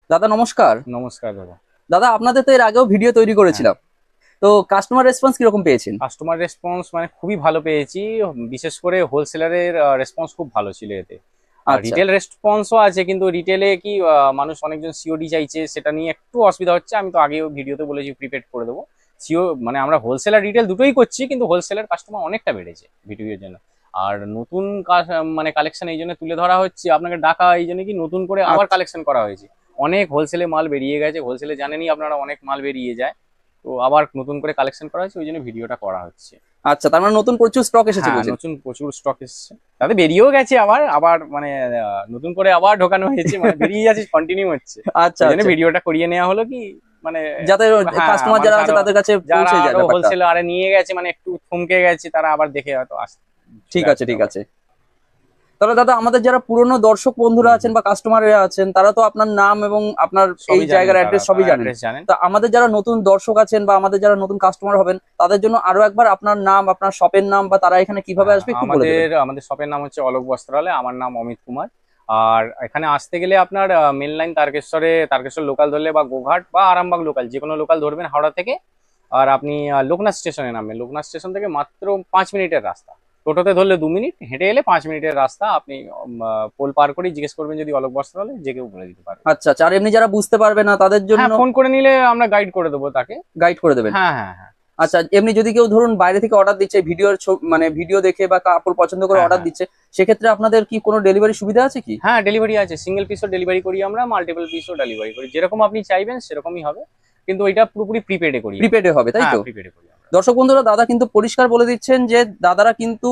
দাদা নমস্কার। নমস্কার দাদা। দাদা আপনাদের তো এর আগেও ভিডিও তৈরি করেছিলাম, তো কাস্টমার রেসপন্স কিরকম পেয়েছেন? কাস্টমার রেসপন্স মানে খুবই ভালো পেয়েছি। বিশেষ করে হোলসেলারের রেসপন্স খুব ভালো ছিল এতে। আর আচ্ছা রিটেল রেসপন্সও আছে, কিন্তু রিটেলে কি মানুষ অনেকজন সিওডি চাইছে, সেটা নিয়ে একটু অসুবিধা হচ্ছে। আমি তো আগেও ভিডিওতে বলেছি প্রিপেড করে দেবো। সিও মানে আমরা হোলসেলার রিটেল দুটোই করছি, কিন্তু হোলসেলার কাস্টমার অনেকটা বেড়েছে ভিডিওর জন্য। আর নতুন মানে কালেকশন এই জন্য তুলে ধরা হচ্ছে, আপনাকে ডাকা এই জন্য কি নতুন করে আবার আচ্ছা কালেকশন করা হয়েছে। অনেক হোলসেলে মাল বেরিয়ে গেছে, হোলসেলে জানেনই আপনারা অনেক মাল বেরিয়ে যায়। তো আবার নতুন করে কালেকশন করা হয়েছে, ওই জন্য ভিডিওটা করা হচ্ছে। আচ্ছা, তার মানে নতুন প্রচুর স্টক এসেছে হ্যাঁ, বলছেন? নতুন প্রচুর স্টক এসেছে, তাতে বেরিয়েও গেছে আবার আবার মানে নতুন করে আবার ঢোকানো হয়েছে, মানে বেরিয়ে যাচ্ছে, কন্টিনিউ হচ্ছে। আচ্ছা ওই জন্য আচ্ছা, ভিডিওটা করিয়ে নেওয়া হলো কি মানে যাতে হ্যাঁ, কাস্টমার মানুষ যারা আছে আরো তাদের কাছে যারা পৌঁছে যায় আরো ব্যাপারটা। হোলসেল আরে নিয়ে গেছে, মানে একটু থমকে গেছে, তারা আবার দেখে হয়তো ঠিক আছে ঠিক আছে। তাহলে দাদা আমাদের যারা পুরনো দর্শক বন্ধুরা আছেন বা কাস্টমাররা আছেন তারা তো আপনার নাম এবং আপনার এই সবই জানেন, জায়গার তারা অ্যাড্রেস তারা সবই জানেন। অ্যাড্রেস জানেন। তো আমাদের যারা নতুন দর্শক আছেন বা আমাদের যারা নতুন কাস্টমার হবেন তাদের জন্য আরো একবার আপনার নাম, আপনার শপের নাম বা তারা এখানে কিভাবে আসবে একটু বলে দেবেন। আমাদের আমাদের শপের নাম হচ্ছে অলোক বস্ত্রালয়, আমার নাম অমিত কুমার। আর এখানে আসতে গেলে আপনার মেন লাইন তারকেশ্বর লোকাল ধরলে বা গোঘাট বা আরামবাগ লোকাল, যে কোনো লোকাল ধরবেন হাওড়া থেকে। আর আপনি লোকনাথ স্টেশনে নামবেন, লোকনাথ স্টেশন থেকে মাত্র 5 মিনিটের রাস্তা। টোটোতে ধরলে 2 মিনিট, হেঁটে এলে 5 মিনিটের রাস্তা। আপনি পোল পার করেই জিজ্ঞেস করবেন যদি অলোক বস্ত্রালয়, যে কেউ বলে দিতে পারবে। আচ্ছা আচ্ছা, আর এমনি যারা বুঝতে পারবে না তাদের হ্যাঁ, জন্য ফোন করে নিলে আমরা গাইড করে দেবো তাকে। গাইড করে দেবেন? হ্যাঁ হ্যাঁ হ্যাঁ। আচ্ছা, এমনি যদি কেউ ধরুন বাইরে থেকে অর্ডার দিচ্ছে, মানে ভিডিও দেখে বা কাপড় পছন্দ করে হ্যাঁ অর্ডার হ্যাঁ দিচ্ছে, সেক্ষেত্রে আপনাদের কি কোনো ডেলিভারি সুবিধা আছে কি? হ্যাঁ, ডেলিভারি আছে। সিঙ্গেল পিসও ডেলিভারি করি আমরা, মাল্টিপল পিসও ডেলিভারি করি, যেরকম আপনি চাইবেন সেরকমই হবে। কিন্তু ওইটা পুরোপুরি প্রিপেডে করি। প্রিপেডে হবে তাই হ্যাঁ, তো? প্রিপেডে করি আমরা। দর্শক বন্ধুরা, দাদা কিন্তু পরিষ্কার বলে দিচ্ছেন যে দাদারা কিন্তু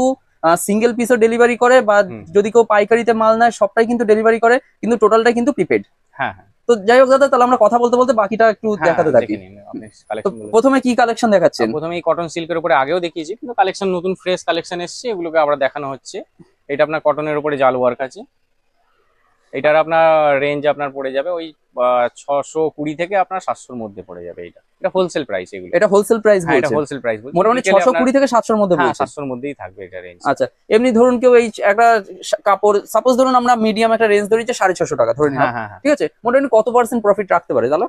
সিঙ্গেল পিসও ডেলিভারি করে বা হুম। যদি কেউ পাইকারিতে মাল নেয় সবটাই কিন্তু ডেলিভারি করে, কিন্তু টোটালটা কিন্তু প্রিপেড। হ্যাঁ হ্যাঁ তো যাই হোক দাদা, তাহলে আমরা কথা বলতে বলতে বাকিটা একটু হ্যাঁ, দেখাতে থাকি। দেখে নিন আপনি তো কালেকশন গুলো। প্রথমে কি কালেকশন দেখাচ্ছেন? প্রথমে এই কটন সিল্কের উপরে আগেও দেখিয়েছি, কিন্তু কালেকশন নতুন ফ্রেশ কালেকশন এসেছে, এগুলোকে আবার দেখানো হচ্ছে। এটা আপনার কটনের উপরে জাল ওয়ার্ক আছে। এটার আপনার রেঞ্জ আপনার পড়ে যাবে ওই 620 থেকে আপনার 700-র মধ্যে পড়ে যাবে। এটা হোলসেল প্রাইস এগুলো। এটা হোলসেল প্রাইস হ্যাঁ, এটা বলছেন? হোলসেল প্রাইস বলছি। মোটামুটি 620 থেকে 700-র মধ্যে হ্যাঁ, বলছেন? 700-র মধ্যেই থাকবে এটা রেঞ্জ। আচ্ছা, এমনি ধরুন কেউ এই একটা কাপড়, সাপোজ ধরুন আমরা মিডিয়াম একটা রেঞ্জ ধরি যে 650 টাকা ধরে নিলাম, হ্যাঁ হ্যাঁ হ্যাঁ। ঠিক আছে, মোটামুটি কত পার্সেন্ট প্রফিট রাখতে পারে তাহলে?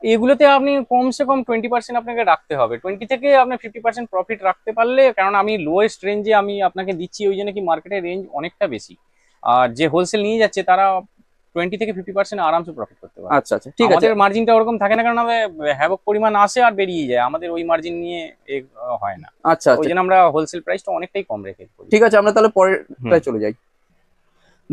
এগুলোতে আপনি কমসে কম 20% আপনাকে রাখতে হবে। 20 থেকে আপনি 50% প্রফিট রাখতে পারলে, কারণ আমি লোয়েস্ট রেঞ্জে আমি আপনাকে দিচ্ছি, ওই জন্য কি মার্কেটের রেঞ্জ অনেকটা বেশি। আর যে হোলসেল নিয়ে যাচ্ছে তারা 20 থেকে 50% আরামসে প্রফিট করতে পারে। আচ্ছা আচ্ছা, ঠিক আছে। আমাদের মার্জিনটা ওরকম থাকে না, কারণ আমাদের হ্যাভক পরিমাণ আসে আর বেরিয়ে যায়, আমাদের ওই মার্জিন নিয়ে হয় না। আচ্ছা ওই আচ্ছা, জন্য আমরা হোলসেল প্রাইসটা অনেকটাই কম রেখে করি। ঠিক আছে, আমরা তাহলে পরেরটায় চলে যাই।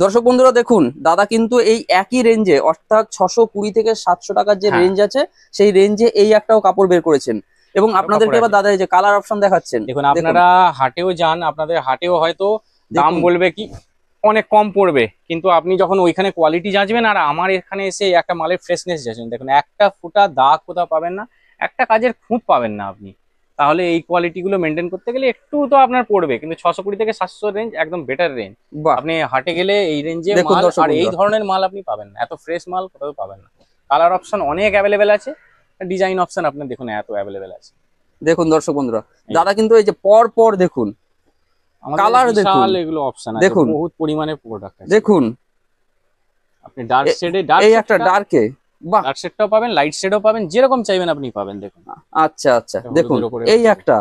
দর্শক বন্ধুরা দেখুন, দাদা কিন্তু এই একই রেঞ্জে, অর্থাৎ 620 থেকে 700 টাকার যে হ্যাঁ। রেঞ্জ আছে সেই রেঞ্জে এই একটাও কাপড় বের করেছেন, এবং আপনাদেরকে এবার দাদা এই যে কালার অপশন দেখাচ্ছেন। দেখুন, আপনারা হাটেও যান, আপনাদের হাটেও হয়তো দাম দেখুন। বলবে কি অনেক কম পড়বে, কিন্তু আপনি যখন ওইখানে কোয়ালিটি যাচবেন আর আমার এখানে এসে একটা মালের ফ্রেশনেস যাচবেন, দেখুন একটা ফোঁটা দাগ কোথাও পাবেন না, একটা কাজের খুঁত পাবেন না আপনি। তাহলে এই কোয়ালিটি গুলো মেনটেন করতে গেলে একটু তো আপনার পড়বে, কিন্তু 620 থেকে 700 রেঞ্জ একদম বেটার রেঞ্জ। বাহ, আপনি হাটে গেলে এই রেঞ্জে দেখুন মাল দর্শক আর এই বন্ধুরা। ধরনের মাল আপনি পাবেন না, এত ফ্রেশ মাল কোথাও পাবেন না। কালার অপশন অনেক অ্যাভেলেবেল আছে, ডিজাইন অপশন আপনি দেখুন এত অ্যাভেলেবেল আছে। দেখুন দর্শক বন্ধুরা, দাদা কিন্তু এই যে পর পর দেখুন কালার, দেখুন এগুলো অপশন আছে, দেখুন বহুত পরিমাণে প্রোডাক্ট আছে। দেখুন, আপনি ডার্ক শেডে এই একটা ডার্কে, বাহ, ডার্ক শেডটাও পাবেন, লাইট শেডও পাবেন, যেরকম চাইবেন আপনি পাবেন। দেখুন, আচ্ছা আচ্ছা, এটা দেখুন হলুদের উপরে এই একটা,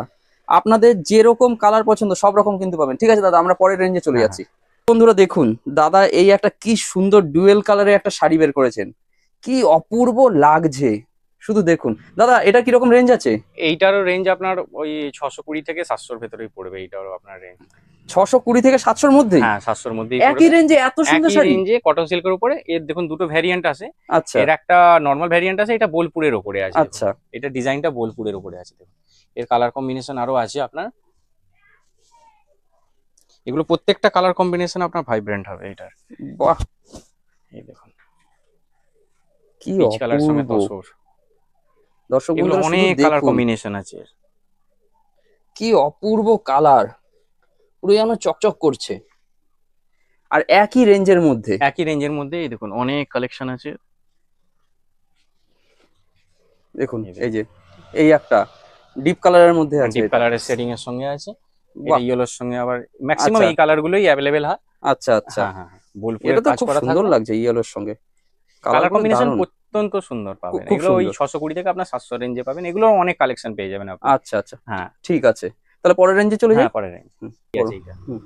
আপনাদের যেরকম কালার পছন্দ সব রকম কিন্তু পাবেন। ঠিক আছে দাদা, আমরা পরের রেঞ্জে চলে হ্যাঁ, যাচ্ছি। বন্ধুরা দেখুন, দাদা এই একটা কি সুন্দর ডুয়েল কালারের একটা শাড়ি বের করেছেন, কি অপূর্ব লাগছে শুধু দেখুন। দাদা এটা কিরকম রেঞ্জ আছে? এইটারও রেঞ্জ আপনার ওই 620 থেকে 700-র ভেতরেই পড়বে। এইটারও আপনার রেঞ্জ 620 থেকে 700-র মধ্যেই? হ্যাঁ, 700-র মধ্যেই একই পড়বে। রেঞ্জে এত সুন্দর একই শাড়ি? রেঞ্জে কটন সিল্কের উপরে এর দেখুন দুটো ভ্যারিয়েন্ট আছে। আচ্ছা এর একটা নরমাল ভ্যারিয়েন্ট আছে, এটা বোলপুরের উপরে আছে। আচ্ছা, এটা ডিজাইনটা বোলপুরের উপরে আছে। দেখুন, এর কালার কম্বিনেশন আরো আছে আপনার। এগুলো প্রত্যেকটা কালার কম্বিনেশন আপনার ভাইব্রেন্ট হবে এটার। বাহ, এই দেখুন, কি পিচ কালার সঙ্গে অপূর্ব। তসর, দর্শক এগুলো বন্ধুরা শুধু অনেক কালার দেখুন, কম্বিনেশন আছে। কি অপূর্ব কালার, পুরো যেন চকচক করছে, আর একই রেঞ্জের মধ্যে। একই রেঞ্জের মধ্যে এই দেখুন অনেক কালেকশন আছে। দেখুন এই যে এই একটা ডিপ কালারের মধ্যে আছে, ডিপ এটা কালারের শেডিং এর সঙ্গে আছে, বাহ, এটা ইয়েলোর সঙ্গে আবার ম্যাক্সিমাম আচ্ছা এই কালার গুলোই অ্যাভেলেবেল হয়। আচ্ছা আচ্ছা, হ্যাঁ হ্যাঁ হ্যাঁ, বোলপুরের এটা তো কাজ খুব করা সুন্দর থাকবে। লাগছে ইয়েলোর সঙ্গে, কালার কালার কম্বিনেশন দারুণ। অত্যন্ত সুন্দর পাবেন। খুব এগুলো ওই সুন্দর। 620 থেকে আপনার 700 রেঞ্জে পাবেন। এগুলো অনেক কালেকশন পেয়ে যাবেন আপনি। আচ্ছা আচ্ছা, হ্যাঁ ঠিক আছে, তাহলে পরের রেঞ্জে চলে যাই। হ্যাঁ, পরের রেঞ্জ হুম, ঠিক বলো। আছে এইটা। হুম।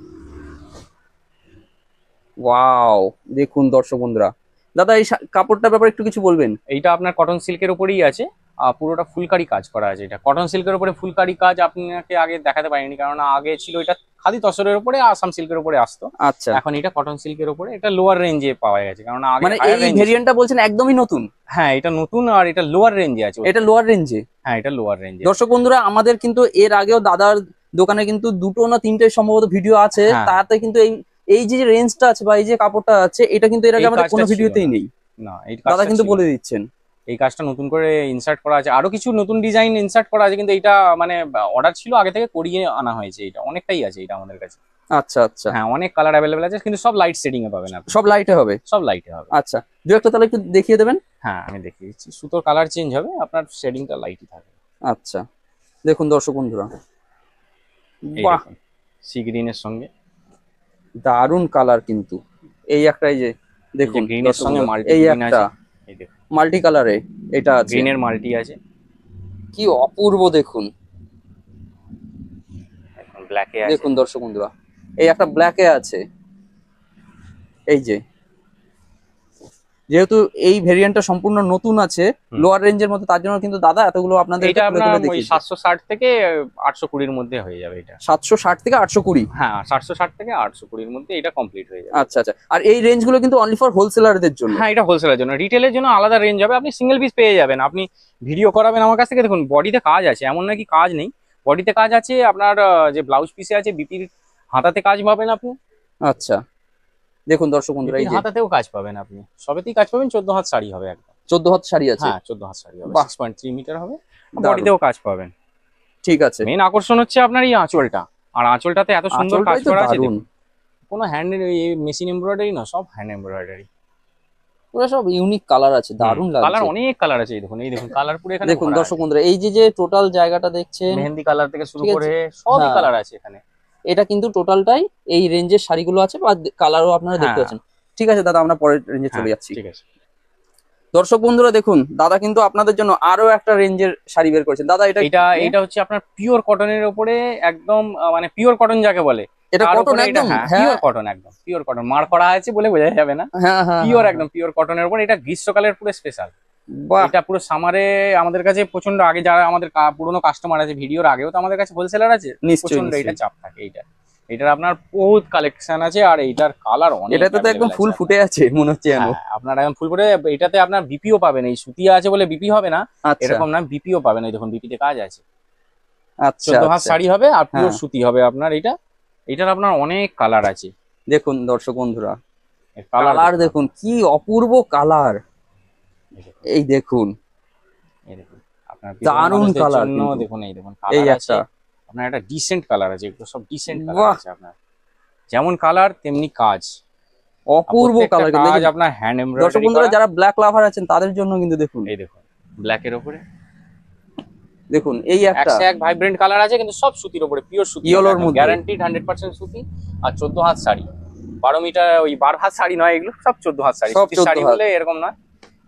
ওয়াও, দেখুন দর্শক বন্ধুরা, দাদা এই কাপড়টার ব্যাপারে একটু কিছু বলবেন? এইটা আপনার কটন সিল্কের উপরেই আছে, পুরোটা ফুলকারি কাজ করা আছে। এটা কটন সিল্কের উপরে ফুলকারি কাজ আপনাকে আগে দেখাতে পারিনি, কারণ আগে ছিল এটা খাদি তসরের উপরে আসাম সিল্কের উপরে আসতো। আচ্ছা, এখন এটা কটন সিল্কের উপরে, এটা লোয়ার রেঞ্জে পাওয়া গেছে, কারণ আগে মানে হায়ার এই রেঞ্জ। ভেরিয়েন্টটা বলছেন একদমই নতুন? হ্যাঁ, এটা নতুন আর এটা লোয়ার রেঞ্জে আছে। এটা লোয়ার রেঞ্জে? হ্যাঁ, এটা লোয়ার রেঞ্জে। দর্শক বন্ধুরা, আমাদের কিন্তু এর আগেও দাদার দোকানে কিন্তু দুটো না তিনটে সম্ভবত ভিডিও আছে, হ্যাঁ, তাতে কিন্তু এই এই যে রেঞ্জটা আছে বা এই যে কাপড়টা আছে, এটা কিন্তু এর আগে এই আমাদের কাজটা কোনো ছিল ভিডিওতেই না। নেই। না, এই দাদা কাজটা কিন্তু ছিল বলে না। দিচ্ছেন। এই কাজটা নতুন করে ইনসার্ট করা আছে, আরো কিছু নতুন ডিজাইন ইনসার্ট করা আছে, কিন্তু এটা মানে অর্ডার ছিল আগে থেকে, করিয়ে আনা হয়েছে। এটা অনেকটাই আছে এটা আমাদের কাছে। আচ্ছা আচ্ছা, হ্যাঁ, অনেক কালার অ্যাভেলেবেল আছে, কিন্তু সব লাইট শেডিং এ পাবেন আপনি। সব লাইটে হবে? সব লাইটে হবে। আচ্ছা, দু একটা তাহলে একটু দেখিয়ে দেবেন। হ্যাঁ, আমি দেখিয়ে দিচ্ছি। সুতোর কালার চেঞ্জ হবে, আপনার শেডিংটা লাইটই থাকবে। আচ্ছা, দেখুন দর্শক বন্ধুরা, এই বাহ, দেখুন, সি গ্রিনের সঙ্গে দারুন কালার কিন্তু। এই একটা, এই যে দেখুন গ্রিনের দর্শক সঙ্গে বন্ধুরা, মাল্টি এই গ্রিন একটা আছে। এই দেখুন, মাল্টি কালারে এটা আছে, গ্রিনের মাল্টি আছে। কি অপূর্ব দেখুন। এখন ব্ল্যাকে আছে। দেখুন দর্শক বন্ধুরা, এই একটা ব্ল্যাকে আছে। এই যে, যেহেতু এই ভেরিয়েন্টটা সম্পূর্ণ নতুন আছে, হুম। লোয়ার রেঞ্জের মধ্যে, তার জন্য কিন্তু দাদা এতগুলো আপনাদের এটা আপনার ওই দেখিয়েছে। 760 থেকে 820 থেকে হয়ে যাবে এটা। 760 থেকে 820? হ্যাঁ, 760 থেকে 820 মধ্যে এটা কমপ্লিট হয়ে যাবে। আচ্ছা আচ্ছা, আর এই রেঞ্জ গুলো কিন্তু অনলি ফর হোলসেলারদের জন্য? হ্যাঁ, এটা হোলসেলের জন্য। রিটেলের জন্য আলাদা রেঞ্জ হবে, আপনি সিঙ্গেল পিস পেয়ে যাবেন। আপনি ভিডিও করাবেন আমার কাছ থেকে, দেখুন বডিতে কাজ আছে, এমন নাকি কাজ নেই, বডিতে কাজ আছে। আপনার যে ব্লাউজ পিসে আছে, বিপির হাতাতে কাজ পাবেন আপনি। আচ্ছা, দেখুন দর্শক বন্ধুরা, এই বিপির যে হাতাতেও কাজ পাবেন আপনি, সবেতেই কাজ পাবেন। 14 হাত শাড়ি হবে একদম। 14 হাত শাড়ি আছে? হ্যাঁ, 14 হাত শাড়ি হবে, বাহ, 6.3 মিটার হবে, দারুণ। বডিতেও কাজ পাবেন। ঠিক আছে, মেন আকর্ষণ হচ্ছে আপনার এই আঁচলটা, আর আঁচলটাতে এত সুন্দর কাজ আঁচলটাই তো করা আছে। দারুণ। দেখুন, কোনো হ্যান্ড মেশিন এমব্রয়ডারি না, সব হ্যান্ড এমব্রয়ডারি। পুরো সব ইউনিক কালার আছে, দারুণ কালার লাগছে। অনেক কালার আছে। এই দেখুন কালার পুরো এখানে দেখুন ভরা দর্শক আছে। বন্ধুরা, এই যে যে টোটাল জায়গাটা দেখছেন, মেহেন্দি কালার থেকে শুরু ঠিক আছে, করে সবই হ্যাঁ, কালার আছে এখানে। এটা কিন্তু টোটালটাই এই রেঞ্জের শাড়িগুলো আছে, বা কালারও আপনারা দেখতে হ্যাঁ পাচ্ছেন। ঠিক আছে দাদা, আমরা পরের রেঞ্জে হ্যাঁ, চলে যাচ্ছি। ঠিক আছে। দর্শক বন্ধুরা দেখুন, দাদা কিন্তু আপনাদের জন্য আরো একটা রেঞ্জের শাড়ি বের করেছেন। দাদা এটা এটা হচ্ছে আপনার পিওর কটনের উপরে, একদম মানে পিওর কটন যাকে বলে, এটা তার কটন উপরে এটা। একদম? হ্যাঁ, হ্যাঁ পিওর কটন, একদম পিওর কটন। মার করা আছে বলে বোঝা যাবে না, হ্যাঁ হ্যাঁ, পিওর হ্যাঁ, একদম পিওর কটনের উপর। এটা গ্রীষ্মকালের পুরো স্পেশাল। বাহ, এটা পুরো সামারে আমাদের কাছে প্রচন্ড, আগে যারা আমাদের পুরনো কাস্টমার আছে, ভিডিওর আগেও তো আমাদের কাছে হোলসেলার আছে, নিশ্চয়ই প্রচন্ড এটা নিশ্চয়ই। চাপ থাকে। এটার আপনার বহুত কালেকশন আছে, আর এইটার কালার অনেক এটাতে তো একদম available ফুল আছে ফুটে আছে মনে হচ্ছে যেন। হ্যাঁ, আপনার একদম ফুল করে। এটাতে আপনার বিপিও পাবেন, এই সুতিয়া আছে বলে বিপি হবে না, আচ্ছা এরকম না, বিপিও পাবেন। এই দেখুন, বিপিতে কাজ আছে। আচ্ছা 14 হাত আচ্ছা, শাড়ি হবে, আর পিওর হ্যাঁ, সুতি হবে আপনার। এটার আপনার অনেক কালার আছে। দেখুন দর্শক বন্ধুরা, কালার কালার দেখুন, কি অপূর্ব কালার। এই দেখুন, আপনার দারুণ মানুষদের কালার জন্য। কিন্তু। দেখুন, এই দেখুন এই কালার আছে একটা, আপনার, একটা ডিসেন্ট কালার আছে, এগুলো সব ডিসেন্ট কালার বাহ, আছে আপনার। যেমন কালার তেমনি কাজ, অপূর্ব প্রত্যেকটা কালার কিন্তু। কাজ এই যে আপনার হ্যান্ড দর্শক এমব্রয়ডারি বন্ধুরা করা। যারা ব্ল্যাক লাভার আছেন তাদের জন্য কিন্তু দেখুন, এই দেখুন, ব্ল্যাকের উপরে দেখুন এই একটা একশো এক ভাইব্রেন্ট কালার আছে, কিন্তু সব সুতির উপরে, পিওর সুতি, ইয়েলোর মধ্যে, গ্যারান্টিড 100% সুতি। আর 14 হাত শাড়ি, 12 মিটার, ওই 12 হাত শাড়ি নয়, এগুলো সব 14 হাত শাড়ি। সব সুতির 14 শাড়ি হাত। বলে এরকম না।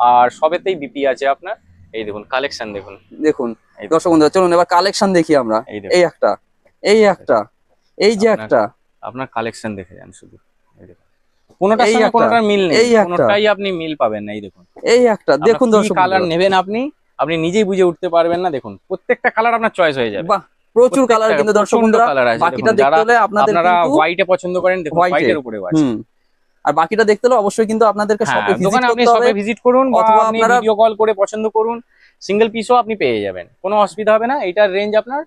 আর সবেতেই বিপি আছে আপনার। এই দেখুন কালেকশন দেখুন। দেখুন এই দেখুন, দর্শক বন্ধুরা, চলুন এবার কালেকশন দেখি আমরা। এই দেখুন, এই একটা, এই একটা, এই যে আপনার একটা, আপনার কালেকশন দেখে যান শুধু। এই দেখুন, কোনোটার এই সঙ্গে একটা, কোনোটার মিল নেই, এই একটা, কোনোটাই আপনি মিল পাবেন না। এই দেখুন, এই একটা, দেখুন আপনার কি দর্শক কালার বন্ধুরা, নেবেন আপনি নিজেই বুঝে উঠতে পারবেন না। দেখুন, প্রত্যেকটা কালার আপনার চয়েস হয়ে যাবে। বাহ, প্রচুর কালার কিন্তু দর্শক বন্ধুরা। কালার আছে। বাকিটা দেখুন, দেখতে যারা হলে আপনাদের আপনারা কিন্তু হোয়াইটে পছন্দ করেন, দেখুন হোয়াইটে, হোয়াইটের উপরেও আছে। আর বাকিটা দেখতে হলে অবশ্যই কিন্তু আপনাদেরকে হ্যাঁ, শপে ভিজিট দোকানে আপনি করতে হবে, শপে ভিজিট করুন, বা অথবা আপনি আপনারা ভিডিও কল করে পছন্দ করুন। সিঙ্গেল পিসও আপনি পেয়ে যাবেন, কোনো অসুবিধা হবে না। এটার রেঞ্জ আপনার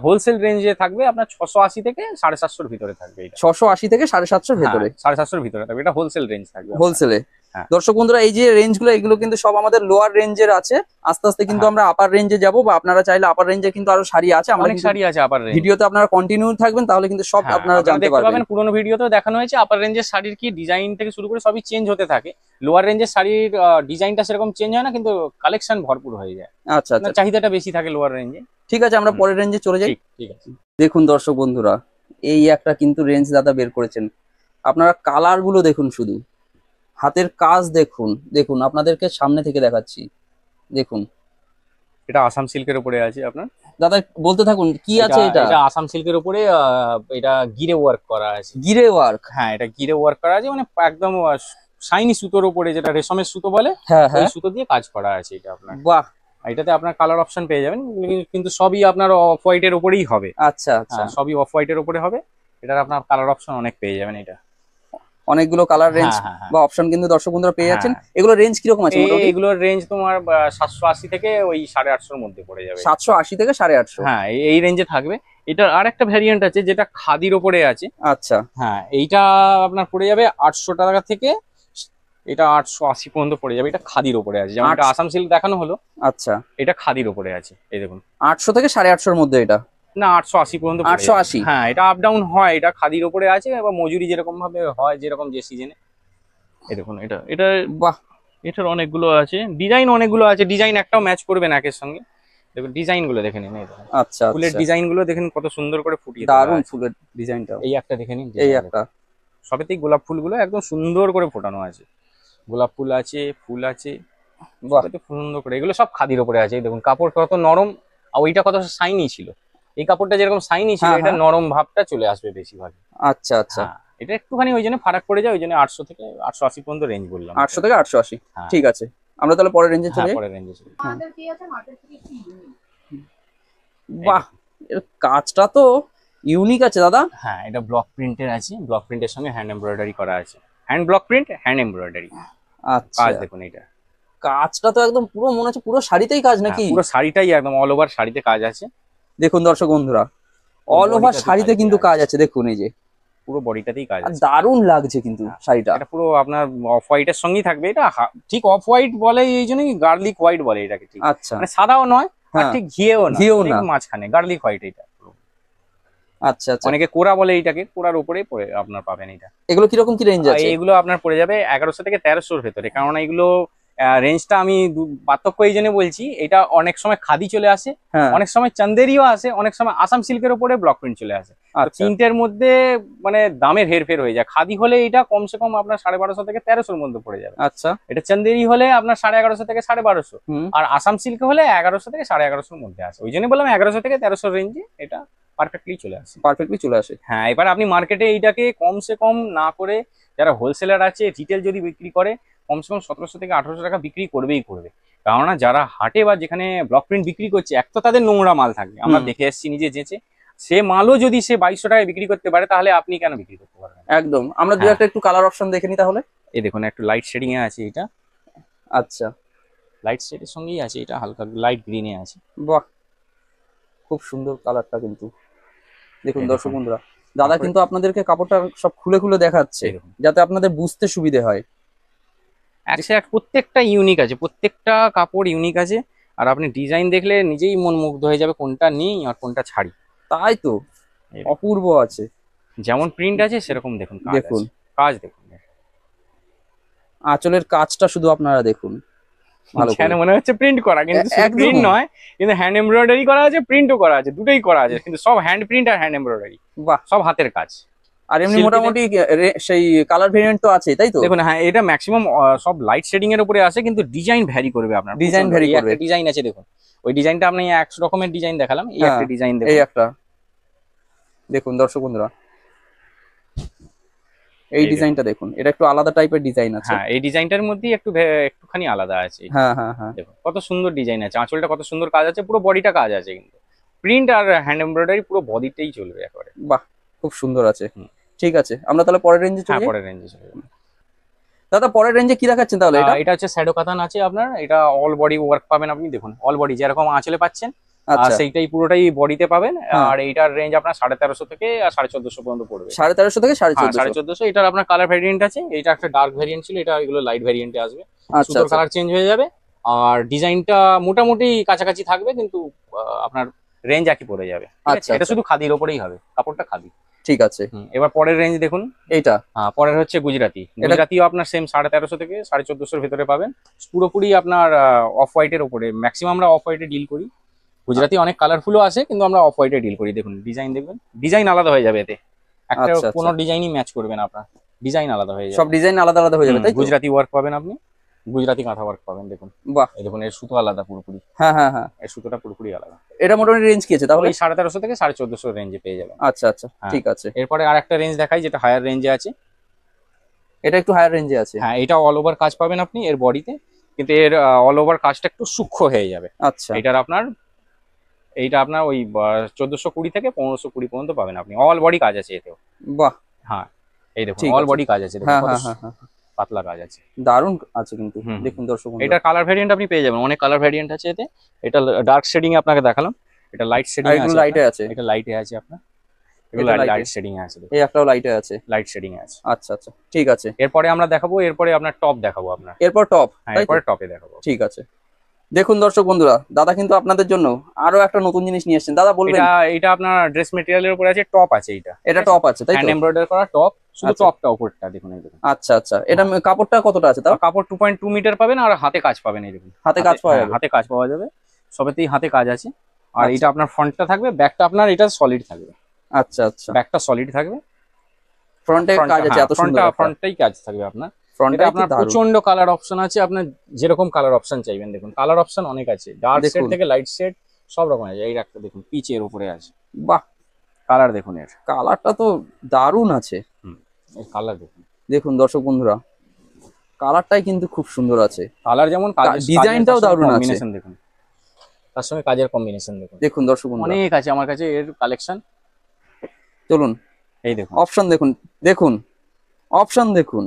হোলসেল রেঞ্জে থাকবে আপনার 680 থেকে 750 ভিতরে থাকবে। এটা 680 থেকে 750 ভেতরে, 750 ভিতরে থাকবে, এটা হোলসেল রেঞ্জ থাকবে আপনার। হোলসেলে। হ্যাঁ। দর্শক বন্ধুরা, এই যে রেঞ্জ গুলো, এগুলো কিন্তু সব আমাদের লোয়ার রেঞ্জের আছে। আস্তে আস্তে কিন্তু হ্যাঁ। আমরা আপার রেঞ্জে যাব, বা আপনারা চাইলে আপার রেঞ্জে কিন্তু আরো শাড়ি আছে। আমরা অনেক শাড়ি আছে আপার রেঞ্জ। ভিডিওতে আপনারা কন্টিনিউ থাকবেন, তাহলে কিন্তু সব আপনারা জানতে দেখতে পারবেন। পাবেন, পুরোনো ভিডিওতেও দেখানো হয়েছে আপার রেঞ্জের শাড়ির কি ডিজাইন থেকে শুরু করে সবই চেঞ্জ হতে থাকে। লোয়ার রেঞ্জের শাড়ির ডিজাইনটা সেরকম চেঞ্জ হয় না, কিন্তু কালেকশন ভরপুর হয়ে যায়। আচ্ছা আচ্ছা, আপনার চাহিদাটা বেশি থাকে লোয়ার রেঞ্জে। ঠিক আছে, আমরা পরের রেঞ্জে চলে যাই। ঠিক ঠিক আছে। দেখুন দর্শক বন্ধুরা, এই একটা কিন্তু রেঞ্জ দাদা বের করেছেন। আপনারা কালার গুলো দেখুন শুধু, হাতের কাজ দেখুন, দেখুন আপনাদেরকে সামনে থেকে দেখাচ্ছি, দেখুন। এটা আসাম সিল্কের উপরে আছে আপনার। দাদা বলতে থাকুন কি আছে এটা। এটা আসাম সিল্কের উপরে এটা গিরে ওয়ার্ক করা আছে। গিরে ওয়ার্ক। হ্যাঁ, এটা গিরে ওয়ার্ক করা আছে, মানে একদম শাইনি সুতোর উপরে, যেটা রেশমের সুতো বলে, হ্যাঁ ওই হ্যাঁ। সুতো দিয়ে কাজ করা আছে এটা আপনার। বাহ। এটাতে আপনার কালার অপশন পেয়ে যাবেন, কিন্তু সবই আপনার অফ হোয়াইটের উপরেই হবে। আচ্ছা আচ্ছা। হ্যাঁ, সবই অফ হোয়াইটের উপরে হবে। এটার আপনার কালার অপশন অনেক পেয়ে যাবেন এটা। অনেকগুলো কালার রেঞ্জ হ্যাঁ হ্যাঁ হ্যাঁ বা অপশন কিন্তু দর্শক বন্ধুরা পেয়ে যাচ্ছেন। হ্যাঁ। এগুলো রেঞ্জ কিরকম আছে মোটামুটি? এগুলোর রেঞ্জ তোমার 780 থেকে ওই 850 মধ্যে পড়ে যাবে। 780 থেকে 850। হ্যাঁ, এই রেঞ্জে থাকবে। এটার আর একটা ভ্যারিয়েন্ট আছে যেটা খাদির ওপরে আছে। আচ্ছা। হ্যাঁ, এইটা আপনার পড়ে যাবে 800 টাকা থেকে, এটা 880 পর্যন্ত পড়ে যাবে। এটা খাদির ওপরে আছে, যেমন এটা আসাম সিল্ক দেখানো হলো। আচ্ছা। এটা খাদির ওপরে আছে, এই দেখুন। 800 থেকে 850 এর মধ্যে এটা? না, 880 পর্যন্ত পড়ে যাবে। 880। হ্যাঁ, এটা আপ ডাউন হয়, এটা খাদির ওপরে আছে, এবার মজুরি যেরকম ভাবে হয়, যেরকম যে সিজনে। এই দেখুন, এটা এটা বাহ। এটার অনেকগুলো আছে ডিজাইন, অনেকগুলো আছে ডিজাইন, একটাও ম্যাচ করবে না একের সঙ্গে। দেখুন ডিজাইন গুলো দেখে নিন, এই দেখুন আচ্ছা ফুলের আচ্ছা। ডিজাইন গুলো দেখেন কত সুন্দর করে ফুটিয়ে তোলা দারুণ আছে। ফুলের ডিজাইনটা। এই একটা দেখে নিন, এই design একটা। সবেতেই গোলাপ ফুলগুলো একদম সুন্দর করে ফোটানো আছে। গোলাপ ফুল আছে, ফুল আছে, বাহ। সবেতে সুন্দর করে। এগুলো সব খাদির উপরে আছে। এই দেখুন কাপড় কত নরম, আর ওইটা কত শাইনি ছিল। এই কাপড়টা যেরকম শাইনি ছিল, হ্যাঁ, এটা হ্যাঁ। নরম ভাবটা চলে আসবে বেশিরভাগ। আচ্ছা আচ্ছা। হ্যাঁ, এটা একটুখানি ওই জন্য ফারাক পড়ে যায়, ওই জন্য 800 থেকে 880 পর্যন্ত রেঞ্জ বললাম। 800 থেকে 880। হ্যাঁ। ঠিক আছে, আমরা তাহলে পরের রেঞ্জে হ্যাঁ, চলে যাই। পরের রেঞ্জে চলে যাই। মাদের কি আছে, মাদের থেকে কি unique? বাহ, এর কাজটা তো ইউনিক আছে দাদা। হ্যাঁ, এটা ব্লক প্রিন্টের আছে, ব্লক প্রিন্টের সঙ্গে হ্যান্ড এমব্রয়ডারি করা আছে। Hand block print, hand embroidery আচ্ছা। কাজ দেখুন। এটা কাজটা তো একদম পুরো মনে হচ্ছে পুরো শাড়িতেই কাজ নাকি? হ্যাঁ, পুরো শাড়িটাই একদম অল ওভার শাড়িতে কাজ আছে। দেখুন দর্শক বন্ধুরা, অল ওভার বডিটাতে শাড়িতে কাজ কিন্তু দেয়া কাজ আছে, দেখুন এই যে। পুরো বডিটাতেই কাজ আর আছে। দারুণ লাগছে কিন্তু হ্যাঁ, শাড়িটা। এটা পুরো আপনার অফ হোয়াইটের সঙ্গেই থাকবে। এটা ঠিক অফ হোয়াইট বলে, এই জন্যই গার্লিক হোয়াইট বলে এটাকে। ঠিক আচ্ছা। মানে সাদাও নয়, আর হ্যাঁ। ঠিক ঘিয়েও না, ঘিয়েও ঠিক না। মাঝখানে গার্লিক হোয়াইট এটা। আচ্ছা আচ্ছা। অনেকে কোরা বলে এইটাকে, কোরার উপরেই পড়ে আপনার পাবেন এটা। এগুলো কিরকম কি রেঞ্জ আছে? এগুলো আপনার পড়ে যাবে 1100 থেকে 1300 এর ভেতরে। কারণ এগুলো রেঞ্জটা আমি পার্থক্য এই জন্য বলছি, এটা অনেক সময় খাদি চলে আসে, হ্যাঁ। অনেক সময় চান্দেরিও আসে, অনেক সময় আসাম সিল্কের উপরে ব্লক প্রিন্ট চলে আসে। তো আচ্ছা তিনটের মধ্যে মানে দামের হেরফের হয়ে যায়। খাদি হলে এটা কমসে কম আপনার 1250 থেকে 1300 এর মধ্যে পড়ে যাবে। আচ্ছা। এটা চান্দেরি হলে আপনার 1150 থেকে 1250, হুম। আর আসাম সিল্ক হলে 1100 থেকে 1150 এর মধ্যে আসে। ওই জন্য বললাম 1100 থেকে 1300 রেঞ্জে এটা পারফেক্টলি চলে আসে। পারফেক্টলি চলে আসে। হ্যাঁ, এবার আপনি মার্কেটে এইটাকে কমসে কম না করে, যারা হোলসেলার আছে, রিটেল যদি বিক্রি করে, কমসে কম 1700 থেকে 1800 টাকা বিক্রি করবেই করবে। কেননা যারা হাটে বা যেখানে ব্লক প্রিন্ট বিক্রি করছে, এক তো তাদের নোংরা মাল থাকবে, আমরা হুম। দেখে এসেছি নিজে যেচে। সে মালও যদি সে 2200 টাকায় বিক্রি করতে পারে, তাহলে আপনি কেন বিক্রি করতে পারবেন? একদম। আমরা দু হ্যাঁ। একটা একটু কালার অপশন দেখে নি তাহলে। এই দেখুন, একটু লাইট শেডিং এ আছে এটা, আচ্ছা। লাইট শেডের সঙ্গেই আছে এটা, হালকা লাইট গ্রিনে আছে। বাহ, খুব সুন্দর কালারটা কিন্তু। দেখুন এই দর্শক দেখুন। বন্ধুরা, দাদা তারপরে- কিন্তু আপনাদেরকে কাপড়টা সব খুলে খুলে দেখাচ্ছে, এই দেখুন, যাতে আপনাদের বুঝতে সুবিধে হয়। এক প্রত্যেকটা ইউনিক আছে, প্রত্যেকটা কাপড় ইউনিক আছে। আর আপনি ডিজাইন দেখলে নিজেই মন মুগ্ধ হয়ে যাবে কোনটা নিই আর কোনটা ছাড়ি। তাই তো, এই অপূর্ব আছে। যেমন প্রিন্ট আছে সেরকম দেখুন কাজ দেখুন। আছে। কাজ দেখুন, আঁচলের কাজটা শুধু আপনারা দেখুন ভালো যেন করে। মনে হচ্ছে প্রিন্ট করা, কিন্তু একদম। প্রিন্ট নয়, কিন্তু হ্যান্ড এমব্রয়ডারি করা আছে, প্রিন্টও করা আছে, দুটোই করা আছে, কিন্তু সব হ্যান্ড প্রিন্ট আর হ্যান্ড এমব্রয়ডারি, বাহ। সব হাতের কাজ। আর এমনি শিল্পীদের- মোটামুটি সেই কালার ভেরিয়েন্ট তো আছে, তাই তো? দেখুন, হ্যাঁ, এটা ম্যাক্সিমাম সব লাইট শেডিং এর উপরে আছে, কিন্তু ডিজাইন ভ্যারি করবে আপনার। Design vary এই করবে। একটা ডিজাইন আছে দেখুন, ওই ডিজাইনটা আপনি 100 রকমের ডিজাইন দেখালাম, এই হ্যাঁ, একটা ডিজাইন এই দেখুন। একটা দেখুন দর্শক বন্ধুরা, এই এই ডিজাইনটা দেখুন, এটা একটু আলাদা টাইপের ডিজাইন আছে। হ্যাঁ, এই ডিজাইনটার মধ্যেই একটুখানি আলাদা আছে। হ্যাঁ হ্যাঁ হ্যাঁ। দেখুন কত সুন্দর ডিজাইন আছে, আঁচলটা কত সুন্দর কাজ আছে, পুরো বডিটা কাজ আছে, কিন্তু প্রিন্ট আর হ্যান্ড এমব্রয়ডারি পুরো বডিতেই চলবে একেবারে। বাহ, খুব সুন্দর আছে। হুম। ঠিক আছে, আমরা তাহলে পরের রেঞ্জে চলে হ্যাঁ, যাই। পরের রেঞ্জে চলে যাবে। দাদা পরের রেঞ্জে কি দেখাচ্ছেন তাহলে? এটা এটা হচ্ছে শ্যাডো কাতান আছে আপনার, এটা অল বডি ওয়ার্ক পাবেন আপনি। দেখুন অল বডি যেরকম আঁচলে পাচ্ছেন, আর আচ্ছা। সেইটাই পুরোটাই বডিতে পাবেন। হ্যাঁ। আর এইটার রেঞ্জ আপনার 1350 থেকে 1450 পর্যন্ত পড়বে। 1350 থেকে হ্যাঁ, 1450। 1450। এটার আপনার কালার ভ্যারিয়েন্ট আছে, এটা একটা ডার্ক ভ্যারিয়েন্ট ছিল, এটা এগুলো লাইট ভ্যারিয়েন্টে আসবে। আচ্ছা সুতোর আচ্ছা। কালার চেঞ্জ হয়ে যাবে, আর ডিজাইনটা মোটামুটি কাছাকাছি থাকবে, কিন্তু আপনার রেঞ্জ একই পড়ে যাবে। ঠিক আছে? আচ্ছা, এটা আচ্ছা। শুধু খাদির ওপরেই হবে, কাপড়টা খাদি। ঠিক আছে। এবার পরের রেঞ্জ দেখুন। এইটা পরের হচ্ছে গুজরাটি। গুজরাটিও আপনার সেম 1350 থেকে 1450 এর ভেতরে পাবেন। পুরোপুরি আপনার অফ হোয়াইটের উপরে, ম্যাক্সিমাম আমরা অফ হোয়াইটে ডিল করি। গুজরাটি অনেক কালারফুলও আছে, কিন্তু আমরা অফ হোয়াইটে ডিল করি। দেখুন ডিজাইন দেখবেন, ডিজাইন আলাদা হয়ে যাবে এতে, একটা আচ্ছা, আচ্ছা। কোনো ডিজাইনই ম্যাচ করবে না আপনার। ডিজাইন আলাদা হয়ে সব যাবে। ডিজাইন আলাদা আলাদা হয়ে যাবে, তাই তো? গুজরাটি ওয়ার্ক পাবেন আপনি, গুজরাটি কাঁথা ওয়ার্ক পাবেন। দেখুন বাহ, এই দেখুন এর সুতো আলাদা পুরোপুরি, হ্যাঁ হ্যাঁ হ্যাঁ। এর সুতোটা পুরোপুরি আলাদা। এটা মোটামুটি রেঞ্জ কি আছে তাহলে? ওই 1350 থেকে 1450 রেঞ্জে পেয়ে যাবেন। আচ্ছা আচ্ছা, হ্যাঁ। ঠিক আছে। এরপরে আর একটা রেঞ্জ দেখাই যেটা হায়ার রেঞ্জে আছে। এটা একটু হায়ার রেঞ্জে আছে। হ্যাঁ, এটা অল ওভার কাজ পাবেন আপনি এর বডিতে, কিন্তু এর অল ওভার কাজটা একটু সূক্ষ্ম হয়ে যাবে। আচ্ছা এইটা আপনার ওই 1420 থেকে 1520 পর্যন্ত পাবেন আপনি। অল বডি কাজ আছে এতেও। বাহ, হ্যাঁ এই দেখুন ঠিক অল আছে। বডি কাজ আছে, দেখুন হ্যাঁ কত হ্যাঁ হ্যাঁ হ্যাঁ, পাতলা কাজ আছে। দারুণ আছে কিন্তু। হুম। দেখুন দর্শক বন্ধুরা, এটা কালার ভেরিয়েন্ট আপনি পেয়ে যাবেন, অনেক কালার ভেরিয়েন্ট আছে এতে। এটা ডার্ক শেডিং এ আপনাকে দেখালাম, এটা লাইট শেডিং আর এ এগুলো আছে লাইটে আছে। এটা লাইটে আছে আপনার, এগুলো এটা light এ। লাইট শেডিং এ আছে, এই একটাও লাইটে আছে। লাইট শেডিং এ আছে। আচ্ছা আচ্ছা, ঠিক আছে। এরপরে আমরা দেখাবো, এরপরে আপনার টপ দেখাবো আপনার। এরপর টপ, হ্যাঁ তাই তো? এরপরে টপে দেখাবো। ঠিক আছে। দেখুন দর্শক বন্ধুরা, দাদা কিন্তু আপনাদের জন্য আরো একটা নতুন জিনিস নিয়ে এসেছেন। দাদা বলবেন? এটা আপনার ড্রেস মেটেরিয়ালের উপরে আছে, টপ আছে এটা। এটা টপ আছে, তাই তো? হ্যান্ড এমব্রয়ডারি করা টপ, শুধু আচ্ছা। টপটা উপরটা দেখুন এই দেখুন। আচ্ছা আচ্ছা, এটা কাপড়টা কতটা আছে তাও? কাপড় 2.2 মিটার পাবেন আর হাতে কাজ পাবেন এই দেখুন। হাতে কাজ পাওয়া হ্যাঁ, যাবে? হাতে কাজ পাওয়া যাবে, সবেতেই হাতে কাজ আছে। আর আচ্ছা। এটা আপনার ফ্রন্টটা থাকবে, ব্যাকটা আপনার এটা সলিড থাকবে। আচ্ছা আচ্ছা, ব্যাকটা সলিড থাকবে, ফ্রন্টে কাজ আছে এত সুন্দর? ফ্রন্টটাই কাজ থাকবে আপনার। ফ্রন্টে এটা আপনার প্রচন্ড কালার অপশন আছে, আপনার যেরকম কালার অপশন চাইবেন দেখুন, কালার অপশন অনেক আছে, ডার্ক শেড দেখুন। থেকে লাইট শেড সব রকম আছে। এই একটা দেখুন পিচের উপরে আছে, বাহ, কালার দেখুন এর, কালারটা তো দারুণ আছে। এর কালার দেখুন। দেখুন দর্শক বন্ধুরা, কালারটাই কিন্তু খুব সুন্দর আছে। কালার যেমন ডিজাইনটাও দারুণ আছে। কম্বিনেশন দেখুন, তার সঙ্গে কাজের কম্বিনেশন দেখুন। দেখুন দর্শক বন্ধুরা, অনেক আছে আমার কাছে এর কালেকশন। চলুন এই দেখুন অপশন দেখুন, দেখুন অপশন দেখুন,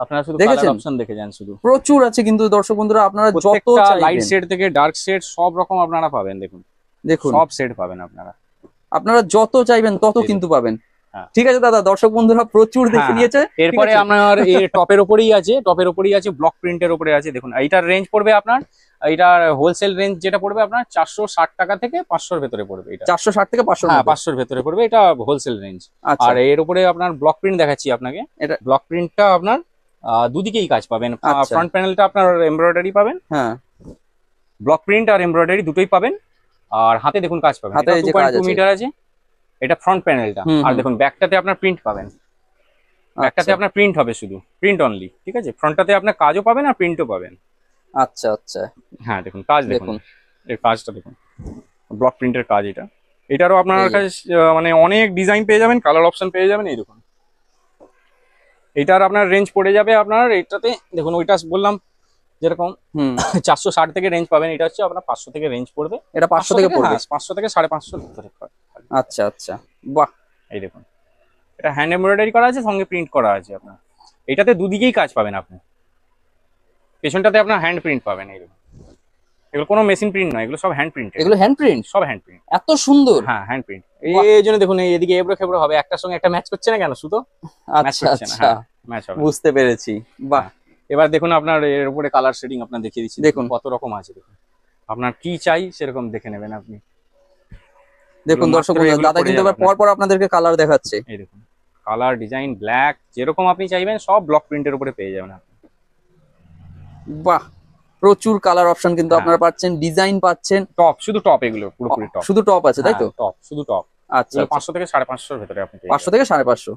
আপনারা শুধু দেখেছেন? কালার অপশন দেখে যান শুধু। প্রচুর আছে কিন্তু দর্শক বন্ধুরা, আপনারা যত প্রত্যেকটা লাইট চাইবেন শেড থেকে ডার্ক শেড সব রকম আপনারা পাবেন দেখুন, দেখুন, সব শেড পাবেন আপনারা। আপনারা যত চাইবেন তত এই কিন্তু পাবেন। হ্যাঁ। ঠিক আছে দাদা, দর্শক বন্ধুরা প্রচুর দেখে হ্যাঁ, নিয়েছে। এরপরে ঠিক আছে? আপনার এই টপের উপরেই আছে, টপের উপরেই আছে ব্লক প্রিন্টের উপরে আছে দেখুন। এইটার রেঞ্জ পড়বে আপনার, এইটার হোলসেল রেঞ্জ যেটা পড়বে আপনার 460 টাকা থেকে 500 এর ভেতরে পড়বে এটা। 460 থেকে 500? হ্যাঁ 500 এর ভেতরে পড়বে, এটা হোলসেল রেঞ্জ। আচ্ছা, আর এর উপরে আপনার ব্লক প্রিন্ট দেখাচ্ছি আপনাকে। এটা- ব্লক প্রিন্টটা আপনার দুদিকেই কাজ পাবেন। আচ্ছা। ফ্রন্ট প্যানেলটা আপনার এমব্রয়ডারি পাবেন, হ্যাঁ ব্লক প্রিন্ট আর এমব্রয়ডারি দুটোই পাবেন। আর হাতে দেখুন কাজ পাবেন, হাতে এই যে কাজ 2.2 আছে। মিটার আছে, এটা ফ্রন্ট প্যানেলটা। হুম, আর হুম। দেখুন ব্যাকটাতে আপনার প্রিন্ট পাবেন, ব্যাকটাতে আচ্ছা আপনার প্রিন্ট হবে, শুধু প্রিন্ট অনলি। ঠিক আছে, ফ্রন্টটাতে আপনার কাজও পাবেন আর প্রিন্টও পাবেন। আচ্ছা আচ্ছা, হ্যাঁ দেখুন কাজ দেখুন, দেখুন এর কাজটা দেখুন, ব্লক প্রিন্টের কাজ এটা। এটারও আপনার এই যে। কাছে মানে অনেক ডিজাইন পেয়ে যাবেন, কালার অপশন পেয়ে যাবেন। এই দেখুন এটার আপনার রেঞ্জ পড়ে যাবে আপনার এইটাতে দেখুন, ওইটা বললাম যেরকম হুম, 460 থেকে রেঞ্জ পাবেন, এটা হচ্ছে আপনার 500 থেকে রেঞ্জ পড়বে। এটা 500 থেকে পড়বে? 500 থেকে 550 ভিতরে পড়বে। আচ্ছা আচ্ছা, বাহ, এই দেখুন এটা হ্যান্ড এমব্রয়ডারি করা আছে, সঙ্গে প্রিন্ট করা আছে আপনার। এটাতে দুদিকেই কাজ পাবেন আপনি, পেছনটাতে আপনার হ্যান্ড প্রিন্ট পাবেন। এই দেখুন এগুলো কোনো মেশিন প্রিন্ট নয়, এগুলো সব হ্যান্ড প্রিন্ট, এগুলো হ্যান্ড প্রিন্ট? সব হ্যান্ড প্রিন্ট। এত সুন্দর? হ্যাঁ হ্যান্ড প্রিন্ট। বাহ। এই জন্য দেখুন এদিকে এবড়ো খেবড়ো হবে, একটার সঙ্গে একটা ম্যাচ করছে না কেন, শুধু ম্যাচ আচ্ছা করছে না। আচ্ছা, হ্যাঁ ম্যাচ হবে। বুঝতে পেরেছি। বাহ, এবার দেখুন আপনার এর উপরে কালার শেডিং আপনার দেখিয়ে দিচ্ছি, দেখুন। কত রকম আছে দেখুন। আপনার কি চাই সেরকম দেখে নেবেন আপনি। দেখুন এগুলো দর্শক মাত্র বন্ধুরা, এগুলো দাদা পড়ে কিন্তু যাবে এবার পর পর আপনাদেরকে কালার দেখাচ্ছে। এই দেখুন কালার, ডিজাইন, ব্ল্যাক যেরকম আপনি চাইবেন সব ব্লক প্রিন্টের উপরে পেয়ে যাবেন আপনি। বাহ, প্রচুর কালার অপশন কিন্তু হ্যাঁ। আপনারা পাচ্ছেন, ডিজাইন পাচ্ছেন। টপ, শুধু টপ, এগুলো পুরোপুরি টপ। শুধু টপ আছে তাই তো? টপ, শুধু টপ। আচ্ছা এগুলো আচ্ছা। 500 থেকে 550 ভিতরে আপনি পেয়ে 500 যাবেন। থেকে 550?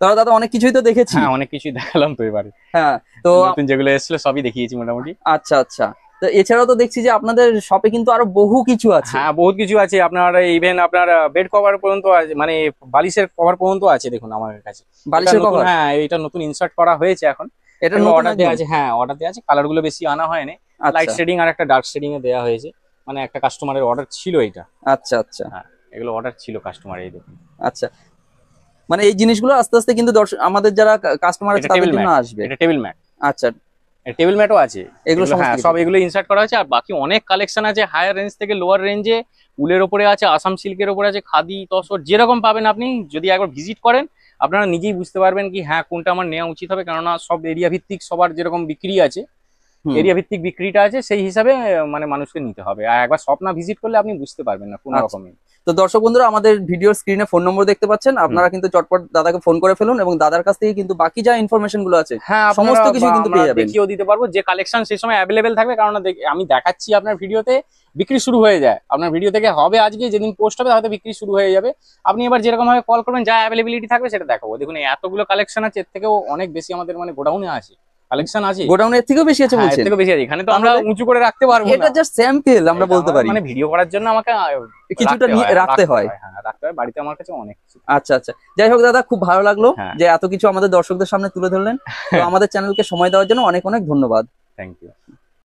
তাহলে দাদা অনেক কিছুই তো দেখেছি। হ্যাঁ অনেক কিছুই দেখালাম তো এবারে, হ্যাঁ, তো নতুন যেগুলো এসেছিল সবই দেখিয়েছি মোটামুটি। আচ্ছা আচ্ছা, তো এছাড়াও তো দেখছি যে আপনাদের শপে কিন্তু আরো বহু কিছু আছে। হ্যাঁ বহুত কিছু আছে আপনার, ইভেন আপনার বেড কভার পর্যন্ত আছে, মানে বালিশের কভার পর্যন্ত আছে দেখুন আমার কাছে। বালিশের এটা নতুন, কভার? হ্যাঁ এটা নতুন ইনসার্ট করা হয়েছে এখন, এটা এটা নতুন অর্ডার দেওয়া একদম? আছে। হ্যাঁ অর্ডার দেওয়া আছে, কালার গুলো বেশি আনা হয়নি, লাইট আচ্ছা শেডিং আর একটা ডার্ক শেডিং এ দেওয়া হয়েছে। মানে একটা কাস্টমারের অর্ডার ছিল এটা। আচ্ছা আচ্ছা হ্যাঁ এগুলো অর্ডার ছিল কাস্টমার, এই দেখুন। আচ্ছা, মানে এই জিনিসগুলো আস্তে আস্তে কিন্তু দর্শক আমাদের যারা কাস্টমার আছে এটা তাদের টেবিল জন্য ম্যাট, আসবে। এটা টেবিল ম্যাট, আচ্ছা, টেবিল ম্যাটও আছে এগুলো সমস্ত হ্যাঁ কিছু? সব এগুলো ইনসার্ট করা হয়েছে। আর বাকি অনেক কালেকশন আছে, হায়ার রেঞ্জ থেকে লোয়ার রেঞ্জে, উলের ওপরে আছে, আসাম সিল্কের ওপরে আছে, খাদি, তসর, যেরকম পাবেন আপনি যদি একবার ভিজিট করেন আপনারা নিজেই বুঝতে পারবেন কি হ্যাঁ কোনটা আমার নেওয়া উচিত হবে। কেননা সব এরিয়া ভিত্তিক সবার যেরকম বিক্রি আছে, হুম। এরিয়া ভিত্তিক বিক্রিটা আছে, সেই হিসাবে মানে মানুষকে নিতে হবে। আর একবার শপ না ভিজিট করলে আপনি বুঝতে পারবেন না কোনো আচ্ছা। রকমই। তো দর্শক বন্ধুরা, আমাদের ভিডিওর স্ক্রিনে ফোন নম্বর দেখতে পাচ্ছেন, আপনারা কিন্তু চটপট দাদাকে ফোন করে ফেলুন এবং দাদার কাছ থেকে কিন্তু বাকি যা ইনফরমেশন গুলো আছে হ্যাঁ, সমস্ত কিছু কিন্তু পেয়ে যাবেন। দেখিয়েও দিতে পারবো, যে কালেকশন সেই সময় অ্যাভেলেবেল থাকবে, কারণ আমি দেখাচ্ছি আপনার ভিডিওতে বিক্রি শুরু হয়ে যায়, আপনার ভিডিও থেকে হবে আজকে, যেদিন পোস্ট হবে হয়তো বিক্রি শুরু হয়ে যাবে। আপনি এবার যেরকম ভাবে কল করবেন, যা অ্যাভেলেবিলিটি থাকবে সেটা দেখাবো। দেখুন এতগুলো কালেকশন আছে, এর থেকেও অনেক বেশি আমাদের মানে গোডাউনে আছে, কালেকশন আছে। গোডাউনের থেকেও বেশি আছে হ্যাঁ, এর বলছেন? থেকেও বেশি আছে, এখানে তো আমরা তাহলে উঁচু করে রাখতে পারবো এটা না। জাস্ট স্যাম্পল আমরা এটা বলতে আমার পারি, মানে ভিডিও করার জন্য আমাকে কিছুটা রাখতে হয়। হ্যাঁ, রাখতে হয়, বাড়িতে আমার কাছে অনেক কিছু। আচ্ছা আচ্ছা, যাই হোক দাদা, খুব ভালো লাগলো হ্যাঁ। যে এত কিছু আমাদের দর্শকদের সামনে তুলে ধরলেন। তো আমাদের চ্যানেলকে সময় দেওয়ার জন্য অনেক অনেক ধন্যবাদ। Thank you.